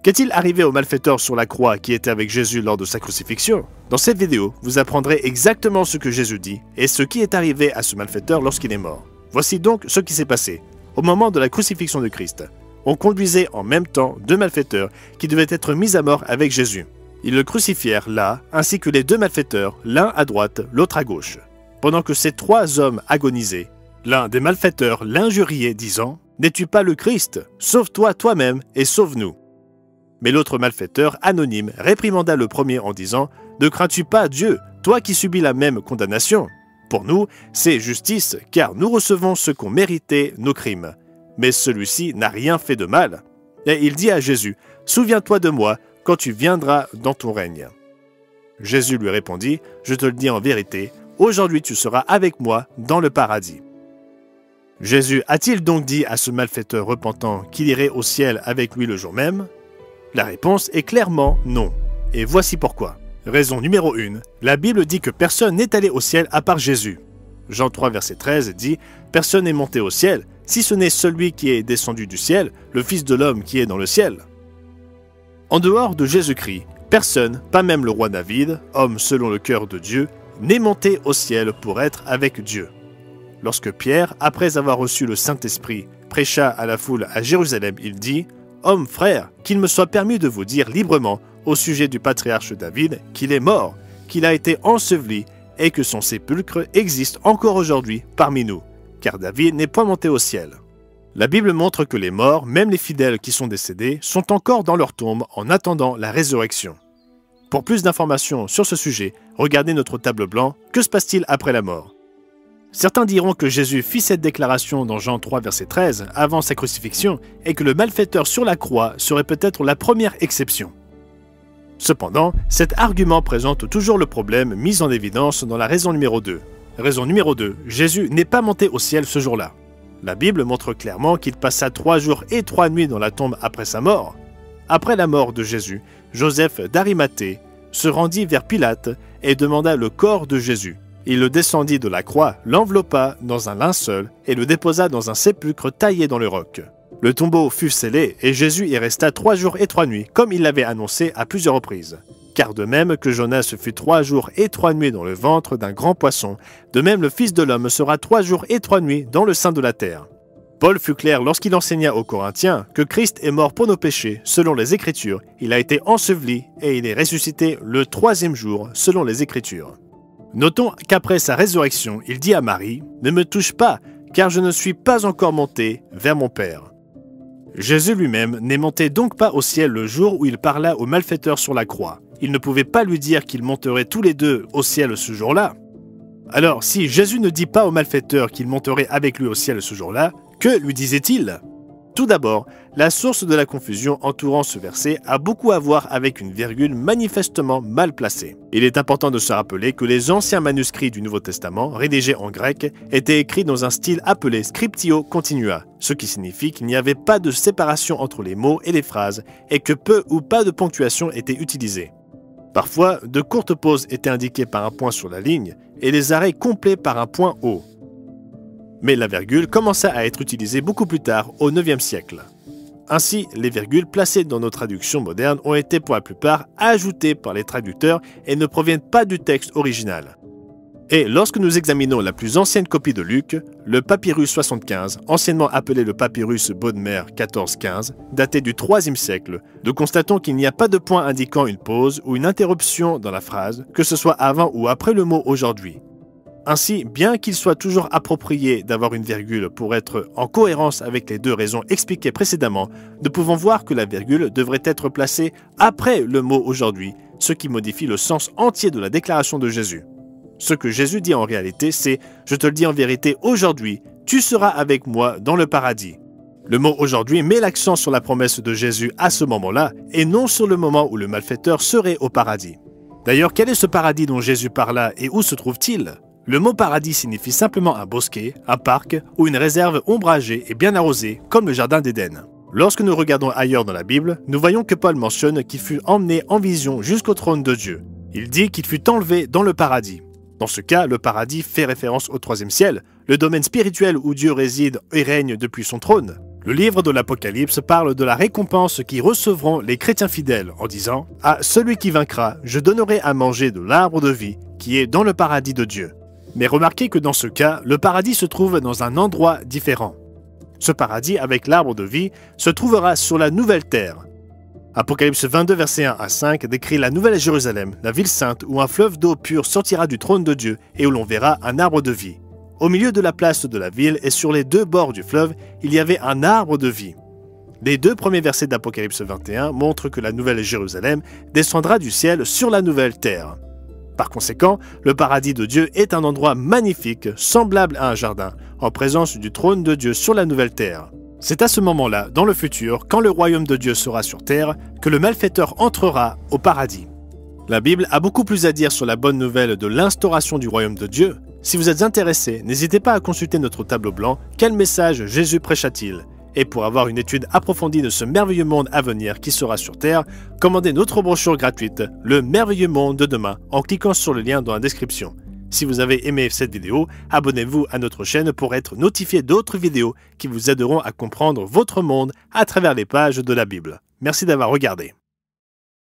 Qu'est-il arrivé au malfaiteur sur la croix qui était avec Jésus lors de sa crucifixion? Dans cette vidéo, vous apprendrez exactement ce que Jésus dit et ce qui est arrivé à ce malfaiteur lorsqu'il est mort. Voici donc ce qui s'est passé. Au moment de la crucifixion de Christ, on conduisait en même temps deux malfaiteurs qui devaient être mis à mort avec Jésus. Ils le crucifièrent là, ainsi que les deux malfaiteurs, l'un à droite, l'autre à gauche. Pendant que ces trois hommes agonisaient, l'un des malfaiteurs l'injuriait, disant « N'es-tu pas le Christ? Sauve-toi toi-même et sauve-nous » Mais l'autre malfaiteur, anonyme, réprimanda le premier en disant « Ne crains-tu pas Dieu, toi qui subis la même condamnation? Pour nous, c'est justice, car nous recevons ce qu'ont mérité nos crimes. Mais celui-ci n'a rien fait de mal. » Et il dit à Jésus « Souviens-toi de moi quand tu viendras dans ton règne. » Jésus lui répondit « Je te le dis en vérité, aujourd'hui tu seras avec moi dans le paradis. » Jésus a-t-il donc dit à ce malfaiteur repentant qu'il irait au ciel avec lui le jour même? La réponse est clairement non. Et voici pourquoi. Raison numéro 1. La Bible dit que personne n'est allé au ciel à part Jésus. Jean 3, verset 13 dit « Personne n'est monté au ciel, si ce n'est celui qui est descendu du ciel, le Fils de l'homme qui est dans le ciel. » En dehors de Jésus-Christ, personne, pas même le roi David, homme selon le cœur de Dieu, n'est monté au ciel pour être avec Dieu. Lorsque Pierre, après avoir reçu le Saint-Esprit, prêcha à la foule à Jérusalem, il dit « Hommes, frères, qu'il me soit permis de vous dire librement au sujet du patriarche David qu'il est mort, qu'il a été enseveli et que son sépulcre existe encore aujourd'hui parmi nous, car David n'est point monté au ciel. » La Bible montre que les morts, même les fidèles qui sont décédés, sont encore dans leur tombe en attendant la résurrection. Pour plus d'informations sur ce sujet, regardez notre tableau blanc « Que se passe-t-il après la mort ?» Certains diront que Jésus fit cette déclaration dans Jean 3, verset 13, avant sa crucifixion, et que le malfaiteur sur la croix serait peut-être la première exception. Cependant, cet argument présente toujours le problème mis en évidence dans la raison numéro 2. Raison numéro 2, Jésus n'est pas monté au ciel ce jour-là. La Bible montre clairement qu'il passa 3 jours et 3 nuits dans la tombe après sa mort. Après la mort de Jésus, Joseph d'Arimathée se rendit vers Pilate et demanda le corps de Jésus. Il le descendit de la croix, l'enveloppa dans un linceul et le déposa dans un sépulcre taillé dans le roc. Le tombeau fut scellé et Jésus y resta 3 jours et 3 nuits, comme il l'avait annoncé à plusieurs reprises. Car de même que Jonas fut 3 jours et 3 nuits dans le ventre d'un grand poisson, de même le Fils de l'homme sera 3 jours et 3 nuits dans le sein de la terre. Paul fut clair lorsqu'il enseigna aux Corinthiens que Christ est mort pour nos péchés, selon les Écritures, il a été enseveli et il est ressuscité le 3e jour, selon les Écritures. Notons qu'après sa résurrection, il dit à Marie « Ne me touche pas, car je ne suis pas encore monté vers mon Père. » Jésus lui-même n'est monté donc pas au ciel le jour où il parla au malfaiteur sur la croix. Il ne pouvait pas lui dire qu'ils monteraient tous les deux au ciel ce jour-là. Alors, si Jésus ne dit pas au malfaiteur qu'il monterait avec lui au ciel ce jour-là, que lui disait-il? Tout d'abord, la source de la confusion entourant ce verset a beaucoup à voir avec une virgule manifestement mal placée. Il est important de se rappeler que les anciens manuscrits du Nouveau Testament, rédigés en grec, étaient écrits dans un style appelé scriptio continua, ce qui signifie qu'il n'y avait pas de séparation entre les mots et les phrases et que peu ou pas de ponctuation était utilisée. Parfois, de courtes pauses étaient indiquées par un point sur la ligne et les arrêts complets par un point haut. Mais la virgule commença à être utilisée beaucoup plus tard, au IXe siècle. Ainsi, les virgules placées dans nos traductions modernes ont été pour la plupart ajoutées par les traducteurs et ne proviennent pas du texte original. Et lorsque nous examinons la plus ancienne copie de Luc, le papyrus 75, anciennement appelé le papyrus Bodmer 1415, daté du IIIe siècle, nous constatons qu'il n'y a pas de point indiquant une pause ou une interruption dans la phrase, que ce soit avant ou après le mot « aujourd'hui ». Ainsi, bien qu'il soit toujours approprié d'avoir une virgule pour être en cohérence avec les deux raisons expliquées précédemment, nous pouvons voir que la virgule devrait être placée après le mot « aujourd'hui », ce qui modifie le sens entier de la déclaration de Jésus. Ce que Jésus dit en réalité, c'est « Je te le dis en vérité, aujourd'hui, tu seras avec moi dans le paradis ». Le mot « aujourd'hui » met l'accent sur la promesse de Jésus à ce moment-là et non sur le moment où le malfaiteur serait au paradis. D'ailleurs, quel est ce paradis dont Jésus parla et où se trouve-t-il ? Le mot paradis signifie simplement un bosquet, un parc ou une réserve ombragée et bien arrosée, comme le jardin d'Éden. Lorsque nous regardons ailleurs dans la Bible, nous voyons que Paul mentionne qu'il fut emmené en vision jusqu'au trône de Dieu. Il dit qu'il fut enlevé dans le paradis. Dans ce cas, le paradis fait référence au troisième ciel, le domaine spirituel où Dieu réside et règne depuis son trône. Le livre de l'Apocalypse parle de la récompense qu'y recevront les chrétiens fidèles en disant « À celui qui vaincra, je donnerai à manger de l'arbre de vie qui est dans le paradis de Dieu. » Mais remarquez que dans ce cas, le paradis se trouve dans un endroit différent. Ce paradis avec l'arbre de vie se trouvera sur la nouvelle terre. Apocalypse 22, versets 1 à 5 décrit la nouvelle Jérusalem, la ville sainte, où un fleuve d'eau pure sortira du trône de Dieu et où l'on verra un arbre de vie. Au milieu de la place de la ville et sur les deux bords du fleuve, il y avait un arbre de vie. Les deux premiers versets d'Apocalypse 21 montrent que la nouvelle Jérusalem descendra du ciel sur la nouvelle terre. Par conséquent, le paradis de Dieu est un endroit magnifique, semblable à un jardin, en présence du trône de Dieu sur la nouvelle terre. C'est à ce moment-là, dans le futur, quand le royaume de Dieu sera sur terre, que le malfaiteur entrera au paradis. La Bible a beaucoup plus à dire sur la bonne nouvelle de l'instauration du royaume de Dieu. Si vous êtes intéressé, n'hésitez pas à consulter notre tableau blanc « Quel message Jésus prêcha-t-il » Et pour avoir une étude approfondie de ce merveilleux monde à venir qui sera sur Terre, commandez notre brochure gratuite « Le merveilleux monde de demain » en cliquant sur le lien dans la description. Si vous avez aimé cette vidéo, abonnez-vous à notre chaîne pour être notifié d'autres vidéos qui vous aideront à comprendre votre monde à travers les pages de la Bible. Merci d'avoir regardé.